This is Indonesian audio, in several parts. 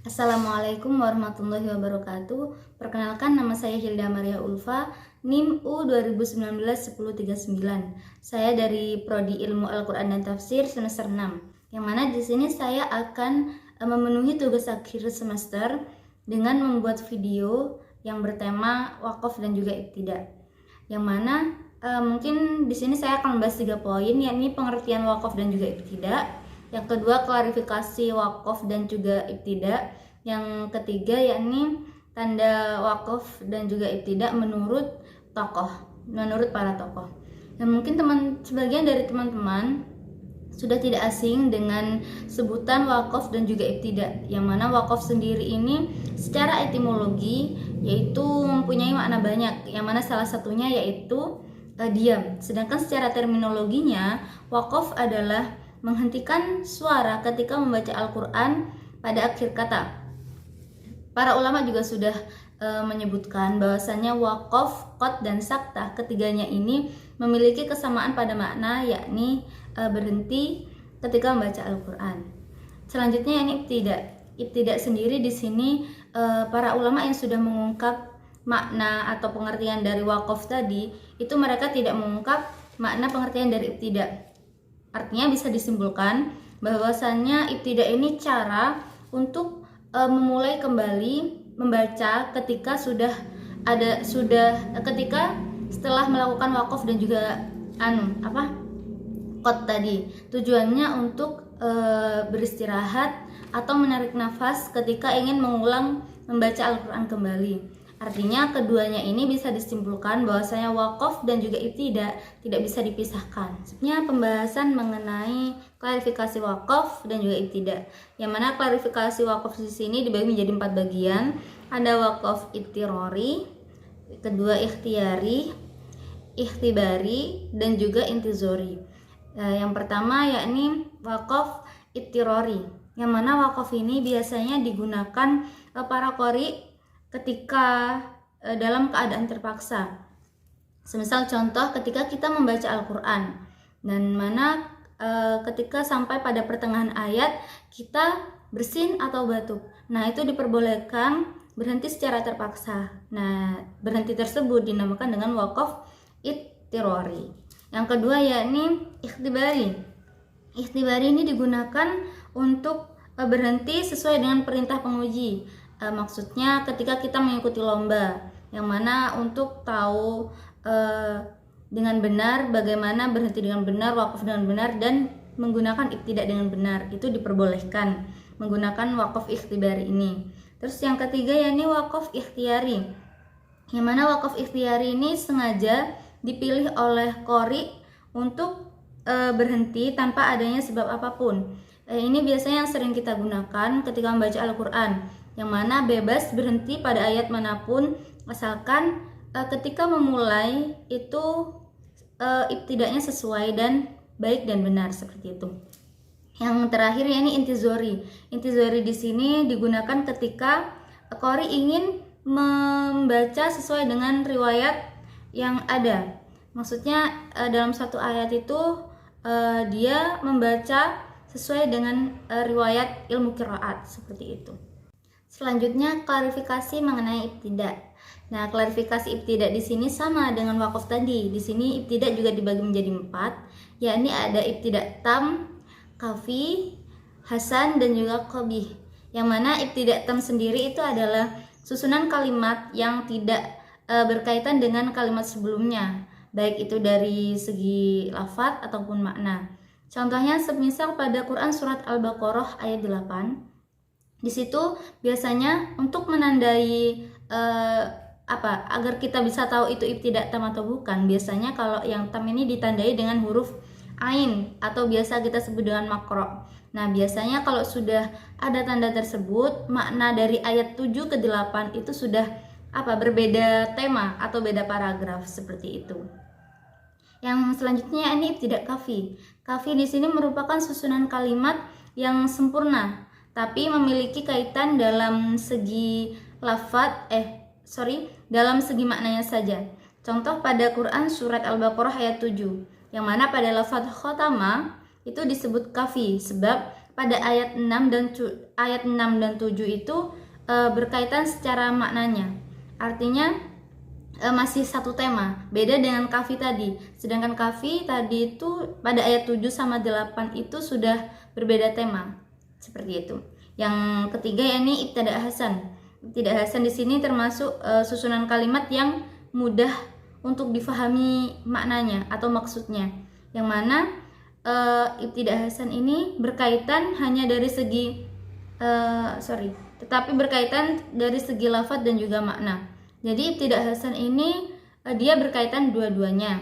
Assalamualaikum warahmatullahi wabarakatuh. Perkenalkan, nama saya Hilda Maria Ulfa, NIM U 2019-1039. Saya dari Prodi Ilmu Al-Quran dan Tafsir semester 6. Yang mana di sini saya akan memenuhi tugas akhir semester dengan membuat video yang bertema wakaf dan juga ibtidak. Yang mana mungkin di sini saya akan membahas 3 poin, yakni pengertian wakaf dan juga ibtidak. Yang kedua, klarifikasi wakaf dan juga ibtidak. Yang ketiga, yakni tanda wakaf dan juga ibtidak menurut para tokoh. Dan mungkin sebagian dari teman-teman sudah tidak asing dengan sebutan wakaf dan juga ibtidak. Yang mana wakaf sendiri ini secara etimologi yaitu mempunyai makna banyak. Yang mana salah satunya yaitu diam. Sedangkan secara terminologinya, wakaf adalah menghentikan suara ketika membaca Al-Quran pada akhir kata. Para ulama juga sudah menyebutkan bahwasannya wakaf, qad, dan saktah, ketiganya ini memiliki kesamaan pada makna, yakni berhenti ketika membaca Al-Quran. Selanjutnya ini ibtidak. Ibtidak sendiri di sini para ulama yang sudah mengungkap makna atau pengertian dari wakaf tadi, itu mereka tidak mengungkap makna pengertian dari ibtidak. Artinya bisa disimpulkan bahwasannya ibtidak ini cara untuk memulai kembali membaca ketika ketika setelah melakukan wakaf dan juga qad tadi. Tujuannya untuk beristirahat atau menarik nafas ketika ingin mengulang membaca Al-Quran kembali. Artinya keduanya ini bisa disimpulkan bahwasanya wakaf dan juga ibtidak tidak bisa dipisahkan. Sebenarnya pembahasan mengenai klarifikasi wakaf dan juga ibtidak. Yang mana klarifikasi wakaf di sini dibagi menjadi 4 bagian. Ada wakaf ittirori, kedua ikhtiyari, ikhtibari, dan juga intizori. Yang pertama yakni wakaf ittirori. Yang mana wakaf ini biasanya digunakan para qori ketika dalam keadaan terpaksa. Semisal contoh ketika kita membaca Al-Quran dan mana ketika sampai pada pertengahan ayat kita bersin atau batuk. Nah, itu diperbolehkan berhenti secara terpaksa. Nah, berhenti tersebut dinamakan dengan wakaf ittirori. Yang kedua yakni ikhtibari. Ikhtibari ini digunakan untuk berhenti sesuai dengan perintah penguji. Maksudnya ketika kita mengikuti lomba, yang mana untuk tahu dengan benar bagaimana berhenti dengan benar, wakaf dengan benar, dan menggunakan ibtidak dengan benar, itu diperbolehkan menggunakan wakaf ikhtibari ini. Terus yang ketiga yakni wakaf ikhtiyari, yang mana wakaf ikhtiyari ini sengaja dipilih oleh qori untuk berhenti tanpa adanya sebab apapun. Ini biasanya yang sering kita gunakan ketika membaca Al-Quran, yang mana bebas berhenti pada ayat manapun asalkan ketika memulai itu ibtidaknya sesuai dan baik dan benar, seperti itu. Yang terakhir yakni intizori. Intizori di sini digunakan ketika qori ingin membaca sesuai dengan riwayat yang ada. Maksudnya dalam satu ayat itu dia membaca sesuai dengan riwayat ilmu qiraat, seperti itu. Selanjutnya klarifikasi mengenai ibtidak. Nah, klarifikasi ibtidak di sini sama dengan wakaf tadi. Di sini ibtidak juga dibagi menjadi 4, yakni ada ibtidak tam, kafi, hasan, dan juga qabih. Yang mana ibtidak tam sendiri itu adalah susunan kalimat yang tidak berkaitan dengan kalimat sebelumnya, baik itu dari segi lafadz ataupun makna. Contohnya semisal pada Quran surat Al-Baqarah ayat 8. Di situ biasanya untuk menandai agar kita bisa tahu itu ibtidak tam atau bukan, biasanya kalau yang tam ini ditandai dengan huruf ain atau biasa kita sebut dengan makro. Nah, biasanya kalau sudah ada tanda tersebut, makna dari ayat 7 ke 8 itu sudah berbeda tema atau beda paragraf, seperti itu. Yang selanjutnya ini ibtidak kafi. Kafi di sini merupakan susunan kalimat yang sempurna tapi memiliki kaitan dalam segi dalam segi maknanya saja. Contoh pada Quran surat Al-Baqarah ayat 7, yang mana pada lafadz khotama itu disebut kafi sebab pada ayat 6 dan 7 itu berkaitan secara maknanya. Artinya masih satu tema, beda dengan kafi tadi. Sedangkan kafi tadi itu pada ayat 7 sama 8 itu sudah berbeda tema. Seperti itu. Yang ketiga yakni ibtidak hasan. Ibtidak hasan di sini termasuk susunan kalimat yang mudah untuk difahami maknanya atau maksudnya. Yang mana ibtidak hasan ini berkaitan hanya dari segi tetapi berkaitan dari segi lafadz dan juga makna. Jadi ibtidak hasan ini dia berkaitan dua-duanya,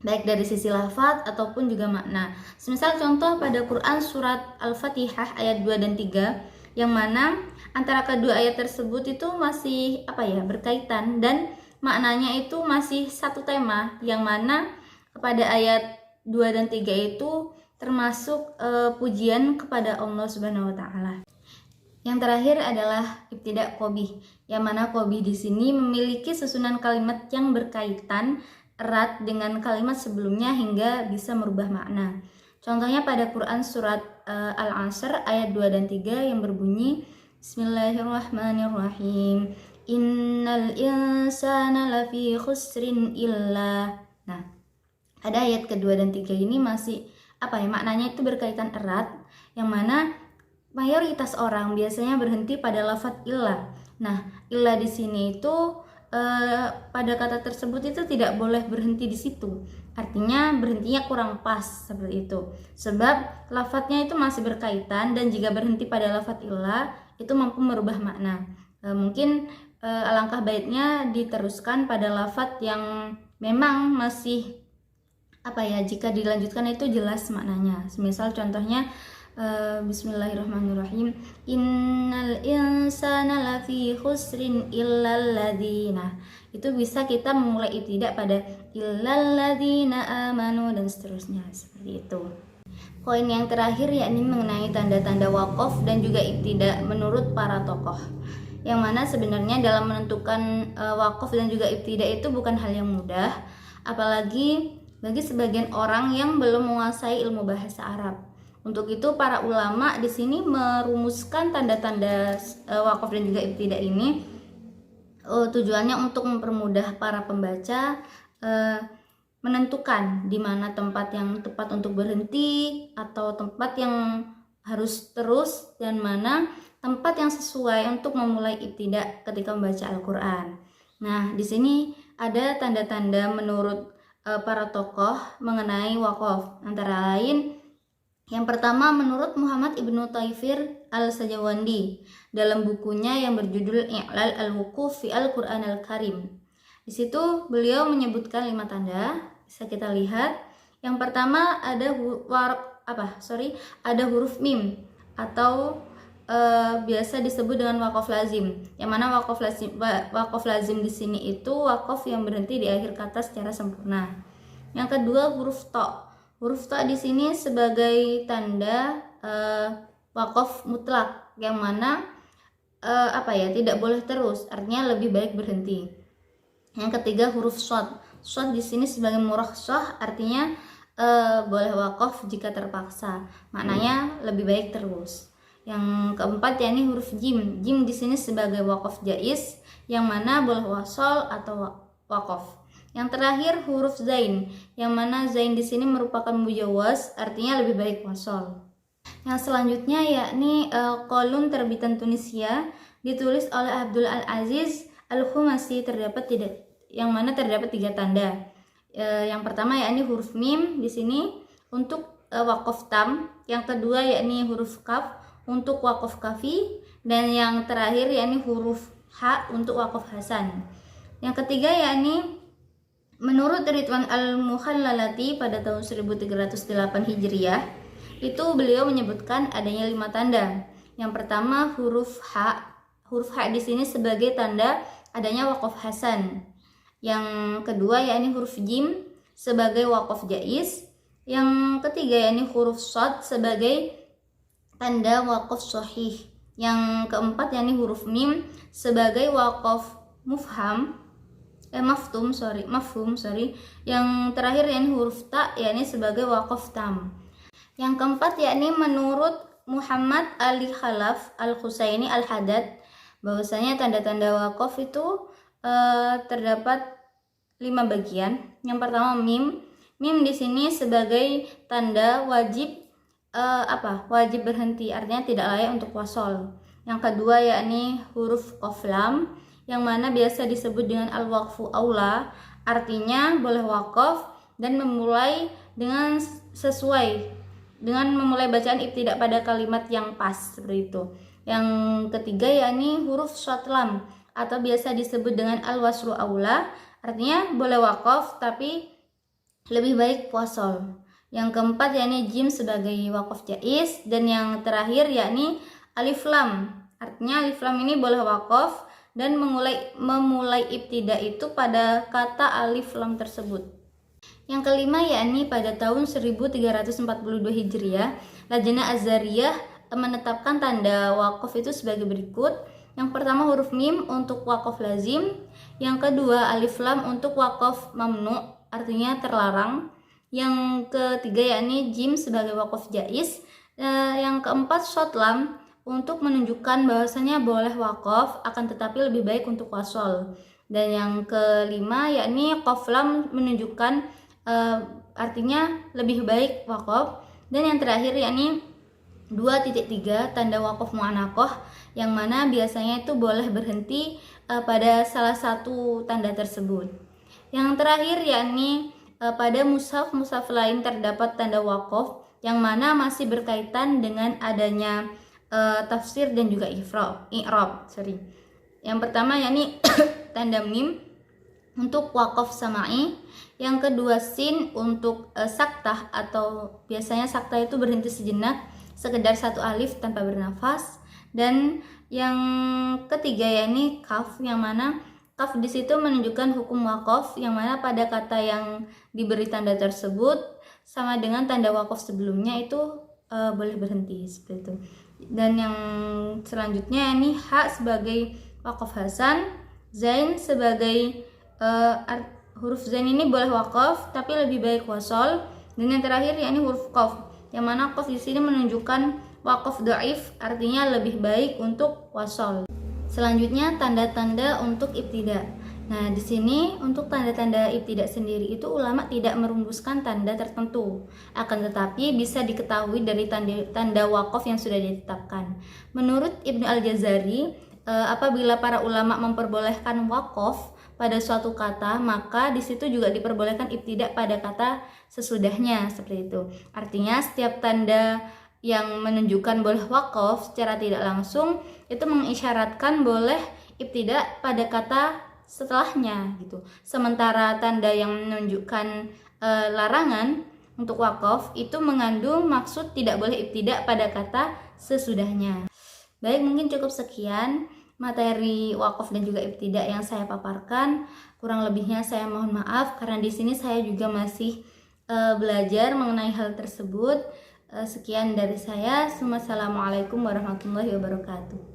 baik dari sisi lafadz ataupun juga makna. Semisal contoh pada Quran surat Al-Fatihah ayat 2 dan 3, yang mana antara kedua ayat tersebut itu masih berkaitan dan maknanya itu masih satu tema, yang mana pada ayat 2 dan 3 itu termasuk pujian kepada Allah Subhanahu wa taala. Yang terakhir adalah ibtidak qabih, yang mana qabih di sini memiliki susunan kalimat yang berkaitan erat dengan kalimat sebelumnya hingga bisa merubah makna. Contohnya pada Quran surat Al-Asr ayat 2 dan 3 yang berbunyi Bismillahirrahmanirrahim. Innal insana lafi khusrin illa. Nah, pada ayat kedua dan 3 ini masih maknanya itu berkaitan erat, yang mana mayoritas orang biasanya berhenti pada lafadz illah. Nah, illah di sini itu pada kata tersebut itu tidak boleh berhenti di situ. Artinya berhentinya kurang pas seperti itu. Sebab lafadznya itu masih berkaitan dan jika berhenti pada lafadz illah itu mampu merubah makna. Mungkin alangkah baiknya diteruskan pada lafadz yang memang masih jika dilanjutkan itu jelas maknanya. Semisal contohnya Bismillahirrahmanirrahim. Innal insana lafi khusrin illal ladzina. Itu bisa kita memulai ibtidak pada illal ladzina amanu dan seterusnya, seperti itu. Poin yang terakhir yakni mengenai tanda-tanda waqaf dan juga ibtidak menurut para tokoh. Yang mana sebenarnya dalam menentukan waqaf dan juga ibtidak itu bukan hal yang mudah, apalagi bagi sebagian orang yang belum menguasai ilmu bahasa Arab. Untuk itu para ulama di sini merumuskan tanda-tanda waqaf dan juga ibtidak ini tujuannya untuk mempermudah para pembaca menentukan di mana tempat yang tepat untuk berhenti atau tempat yang harus terus dan mana tempat yang sesuai untuk memulai ibtidak ketika membaca Al-Qur'an. Nah, di sini ada tanda-tanda menurut para tokoh mengenai waqaf, antara lain yang pertama menurut Muhammad Ibnu Taifir Al-Sajawandi dalam bukunya yang berjudul I'lal Al-Wuquf fi Al-Qur'an Al-Karim. Di situ beliau menyebutkan 5 tanda, bisa kita lihat. Yang pertama ada huruf mim atau biasa disebut dengan waqaf lazim. Yang mana waqaf lazim di sini itu waqaf yang berhenti di akhir kata secara sempurna. Yang kedua huruf ta. Huruf ta di sini sebagai tanda waqaf mutlak, yang mana tidak boleh terus, artinya lebih baik berhenti. Yang ketiga huruf shad. Shad di sini sebagai murakhshah, artinya boleh waqaf jika terpaksa, maknanya lebih baik terus. Yang keempat yakni huruf jim. Jim di sini sebagai waqaf jaiz, yang mana boleh wasol atau waqaf. Yang terakhir huruf zain, yang mana zain di sini merupakan mujawaz, artinya lebih baik wasol. Yang selanjutnya yakni kolun terbitan Tunisia ditulis oleh Abdul Al-Aziz Al-Khumasi, yang mana terdapat 3 tanda. Yang pertama yakni huruf mim di sini untuk waqaf tam, yang kedua yakni huruf kaf untuk waqaf kafi, dan yang terakhir yakni huruf ha untuk waqaf hasan. Yang ketiga yakni menurut Ridwan Al-Mukhallalati pada tahun 1308 Hijriah, itu beliau menyebutkan adanya 5 tanda. Yang pertama huruf ha. Huruf ha di sini sebagai tanda adanya waqaf hasan. Yang kedua yakni huruf jim sebagai waqaf jaiz. Yang ketiga yakni huruf shad sebagai tanda waqaf sahih. Yang keempat yakni huruf mim sebagai waqaf mafhum. Yang terakhir yakni huruf ta yakni sebagai waqaf tam. Yang keempat yakni menurut Muhammad Ali Khalaf Al-Husaini Al-Haddad bahwasanya tanda-tanda wakaf itu terdapat 5 bagian. Yang pertama mim. Mim di sini sebagai tanda wajib wajib berhenti, artinya tidak layak untuk wasol. Yang kedua yakni huruf qaf lam yang mana biasa disebut dengan al-waqfu aula, artinya boleh wakaf dan memulai dengan sesuai dengan memulai bacaan ibtidak pada kalimat yang pas seperti itu. Yang ketiga yakni huruf shad lam atau biasa disebut dengan al-waslu aula, artinya boleh wakaf tapi lebih baik wasol. Yang keempat yakni jim sebagai wakaf jaiz, dan yang terakhir yakni alif lam. Artinya alif lam ini boleh wakaf dan memulai ibtidak itu pada kata alif lam tersebut. Yang kelima yakni pada tahun 1342 Hijriah, Lajnah Azhariyah menetapkan tanda wakaf itu sebagai berikut. Yang pertama huruf mim untuk wakaf lazim, yang kedua alif lam untuk wakaf mamnu, artinya terlarang, yang ketiga yakni jim sebagai wakaf jaiz, yang keempat shad lam untuk menunjukkan bahwasanya boleh wakaf akan tetapi lebih baik untuk wasol, dan yang kelima yakni qaf lam menunjukkan artinya lebih baik wakaf, dan yang terakhir yakni 2.3 tanda wakaf mu'anaqah yang mana biasanya itu boleh berhenti pada salah satu tanda tersebut. Yang terakhir yakni pada mushaf lain terdapat tanda wakaf yang mana masih berkaitan dengan adanya tafsir dan juga i'rab. Yang pertama yakni tanda mim untuk wakaf sama'i, yang kedua sin untuk saktah atau biasanya saktah itu berhenti sejenak sekedar satu alif tanpa bernafas, dan yang ketiga yakni kaf yang mana kaf di situ menunjukkan hukum wakaf yang mana pada kata yang diberi tanda tersebut sama dengan tanda wakaf sebelumnya itu boleh berhenti seperti itu. Dan yang selanjutnya ini ha sebagai wakaf hasan, zain sebagai huruf zain ini boleh wakaf tapi lebih baik wasol, dan yang terakhir yakni huruf qaf yang mana qaf di sini menunjukkan wakaf dhaif, artinya lebih baik untuk wasol. Selanjutnya tanda-tanda untuk ibtidak. Nah, di sini untuk tanda-tanda ibtidak sendiri itu ulama tidak merumuskan tanda tertentu, akan tetapi bisa diketahui dari tanda wakaf yang sudah ditetapkan. Menurut Ibnu Al-Jazari, apabila para ulama memperbolehkan wakaf pada suatu kata, maka di situ juga diperbolehkan ibtidak pada kata sesudahnya seperti itu. Artinya setiap tanda yang menunjukkan boleh wakaf secara tidak langsung itu mengisyaratkan boleh ibtidak pada kata setelahnya gitu. Sementara tanda yang menunjukkan larangan untuk wakaf itu mengandung maksud tidak boleh ibtidak pada kata sesudahnya. Baik, mungkin cukup sekian materi wakaf dan juga ibtidak yang saya paparkan. Kurang lebihnya saya mohon maaf karena di sini saya juga masih belajar mengenai hal tersebut. Sekian dari saya. Wassalamualaikum warahmatullahi wabarakatuh.